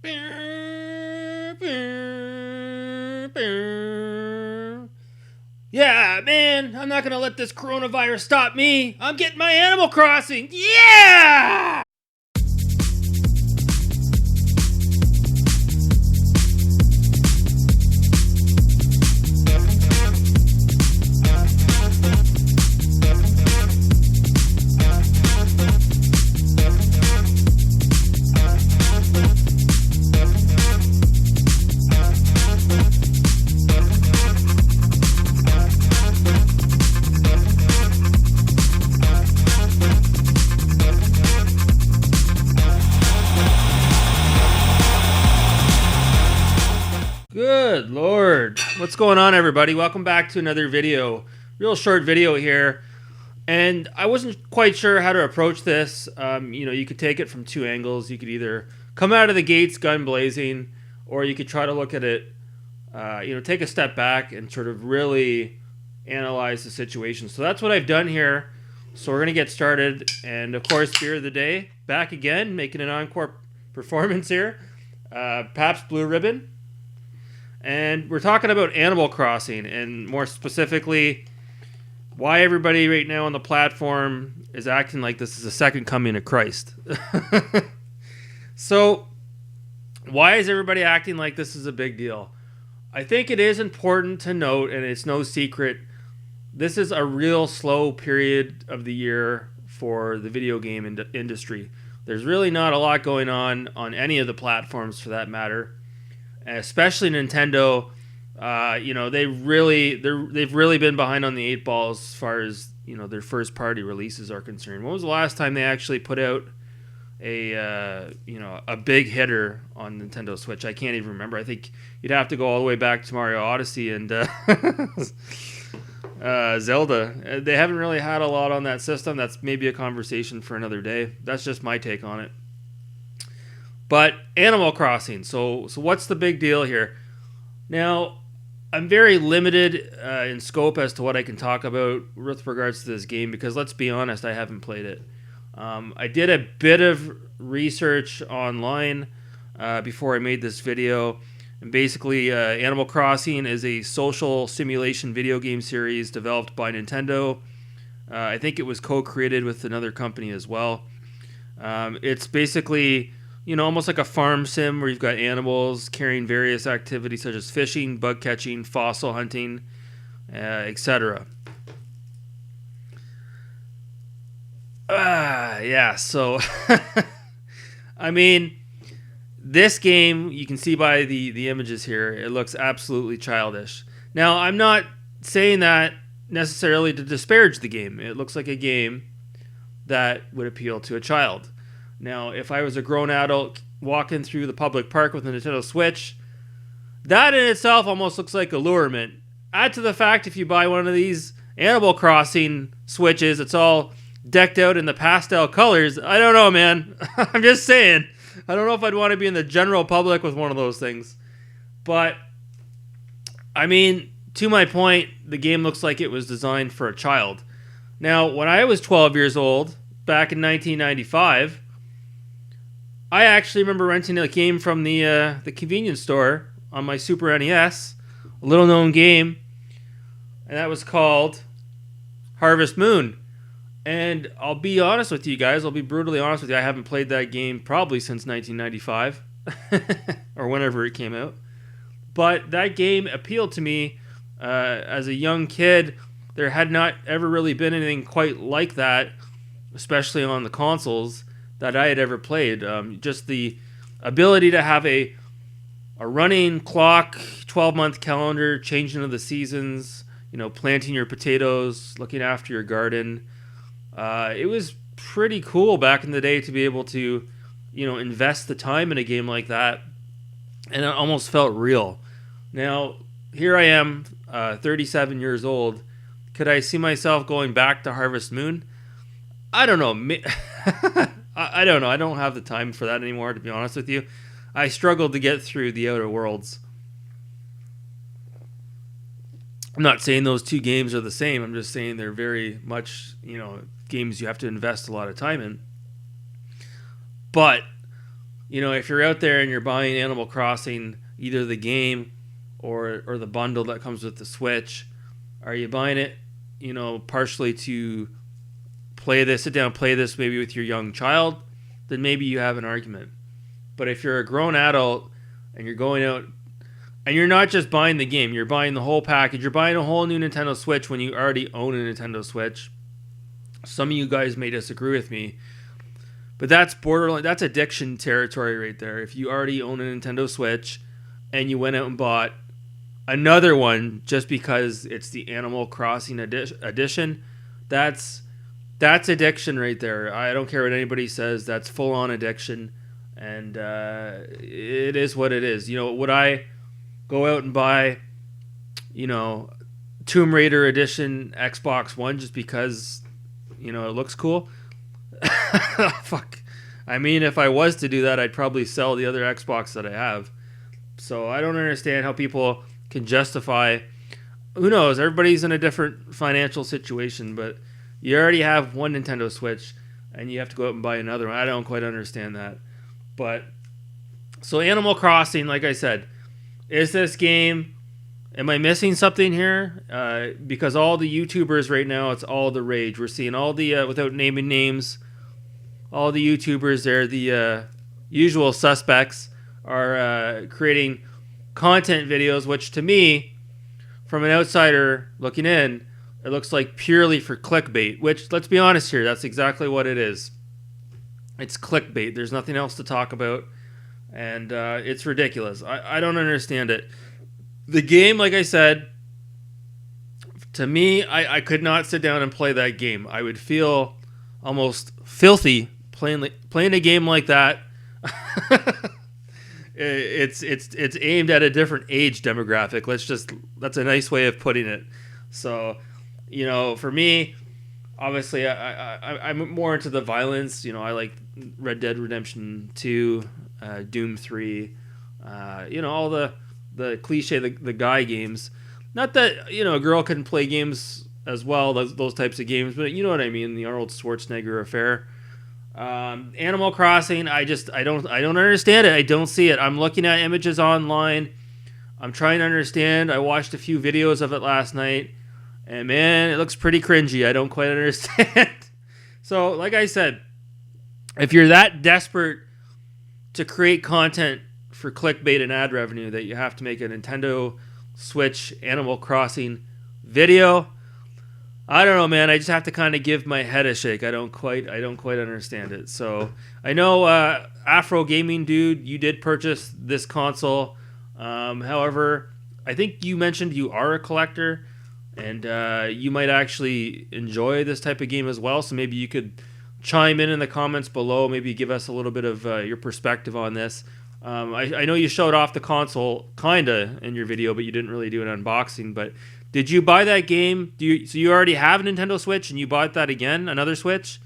Yeah, man, I'm not gonna let this coronavirus stop me. I'm getting my Animal Crossing. Yeah! Good Lord. What's going on, everybody? Welcome back to another video. Real short video here. And I wasn't quite sure how to approach this. You could take it from two angles. You could either come out of the gates gun blazing, or you could try to look at it, take a step back and sort of really analyze the situation. So that's what I've done here. So we're going to get started. And of course, beer of the day, back again, making an encore performance here. Pabst Blue Ribbon. And we're talking about Animal Crossing, and more specifically, why everybody right now on the platform is acting like this is a second coming of Christ. So, why is everybody acting like this is a big deal? I think it is important to note, and it's no secret, this is a real slow period of the year for the video game industry. There's really not a lot going on any of the platforms for that matter. Especially Nintendo, they've really been behind on the eight ball as far as their first party releases are concerned. When was the last time they actually put out a big hitter on Nintendo Switch? I can't even remember. I think you'd have to go all the way back to Mario Odyssey and Zelda. They haven't really had a lot on that system. That's maybe a conversation for another day. That's just my take on it. But Animal Crossing, so what's the big deal here? Now, I'm very limited in scope as to what I can talk about with regards to this game because, let's be honest, I haven't played it. I did a bit of research online before I made this video. And basically, Animal Crossing is a social simulation video game series developed by Nintendo. I think it was co-created with another company as well. It's basically almost like a farm sim where you've got animals carrying various activities such as fishing, bug catching, fossil hunting, etc. So, I mean, this game, you can see by the images here, it looks absolutely childish. Now, I'm not saying that necessarily to disparage the game. It looks like a game that would appeal to a child. Now, if I was a grown adult walking through the public park with a Nintendo Switch, that in itself almost looks like allurement. Add to the fact, if you buy one of these Animal Crossing Switches, it's all decked out in the pastel colors. I don't know, man. I'm just saying. I don't know if I'd want to be in the general public with one of those things. But, I mean, to my point, the game looks like it was designed for a child. Now, when I was 12 years old, back in 1995... I actually remember renting a game from the convenience store on my Super NES, a little-known game, and that was called Harvest Moon. And I'll be honest with you guys, I'll be brutally honest with you, I haven't played that game probably since 1995, or whenever it came out. But that game appealed to me as a young kid. There had not ever really been anything quite like that, especially on the consoles, that I had ever played. Just the ability to have a running clock, 12-month calendar, changing of the seasons, planting your potatoes, looking after your garden. It was pretty cool back in the day to be able to, invest the time in a game like that. And it almost felt real. Now, here I am, 37 years old. Could I see myself going back to Harvest Moon? I don't know. I don't know. I don't have the time for that anymore, to be honest with you. I struggled to get through the Outer Worlds. I'm not saying those two games are the same. I'm just saying they're very much, games you have to invest a lot of time in. But if you're out there and you're buying Animal Crossing, either the game or the bundle that comes with the Switch, are you buying it, partially to sit down, play this maybe with your young child? Then maybe you have an argument. But if you're a grown adult and you're going out and you're not just buying the game, you're buying the whole package, you're buying a whole new Nintendo Switch when you already own a Nintendo Switch. Some of you guys may disagree with me, but that's borderline, that's addiction territory right there. If you already own a Nintendo Switch and you went out and bought another one just because it's the Animal Crossing edition, that's addiction right there. I don't care what anybody says. That's full-on addiction, and it is what it is. Would I go out and buy, Tomb Raider edition Xbox One just because, it looks cool? Fuck. I mean, if I was to do that, I'd probably sell the other Xbox that I have. So I don't understand how people can justify. Who knows? Everybody's in a different financial situation, but you already have one Nintendo Switch and you have to go out and buy another one. I don't quite understand that. But so Animal Crossing, like I said, is this game, am I missing something here? Because all the YouTubers right now, it's all the rage. We're seeing all the, without naming names, all the YouTubers there, the usual suspects, are creating content videos, which to me, from an outsider looking in, it looks like purely for clickbait, which, let's be honest here, that's exactly what it is. It's clickbait. There's nothing else to talk about, and it's ridiculous. I don't understand it. The game, like I said, to me, I could not sit down and play that game. I would feel almost filthy playing a game like that. It's aimed at a different age demographic. That's a nice way of putting it. So, for me, obviously, I'm more into the violence. I like Red Dead Redemption 2, Doom 3, all the cliche, the guy games. Not that, a girl couldn't play games as well, those types of games, but you know what I mean, the Arnold Schwarzenegger affair. Animal Crossing, I don't understand it. I don't see it. I'm looking at images online. I'm trying to understand. I watched a few videos of it last night, and man, it looks pretty cringy. I don't quite understand. So, like I said, if you're that desperate to create content for clickbait and ad revenue that you have to make a Nintendo Switch Animal Crossing video, I don't know, man. I just have to kind of give my head a shake. I don't quite understand it. So I know, Afro Gaming Dude, you did purchase this console. However, I think you mentioned you are a collector, and you might actually enjoy this type of game as well. So maybe you could chime in the comments below. Maybe give us a little bit of your perspective on this. I know you showed off the console kinda in your video, but you didn't really do an unboxing. But did you buy that game? So you already have a Nintendo Switch and you bought that again, another Switch?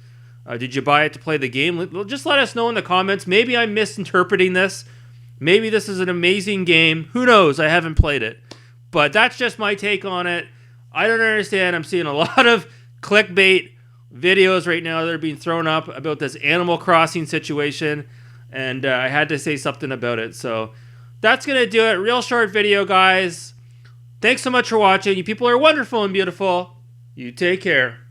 Did you buy it to play the game? Just let us know in the comments. Maybe I'm misinterpreting this. Maybe this is an amazing game. Who knows? I haven't played it. But that's just my take on it. I don't understand. I'm seeing a lot of clickbait videos right now that are being thrown up about this Animal Crossing situation. And I had to say something about it. So that's going to do it. Real short video, guys. Thanks so much for watching. You people are wonderful and beautiful. You take care.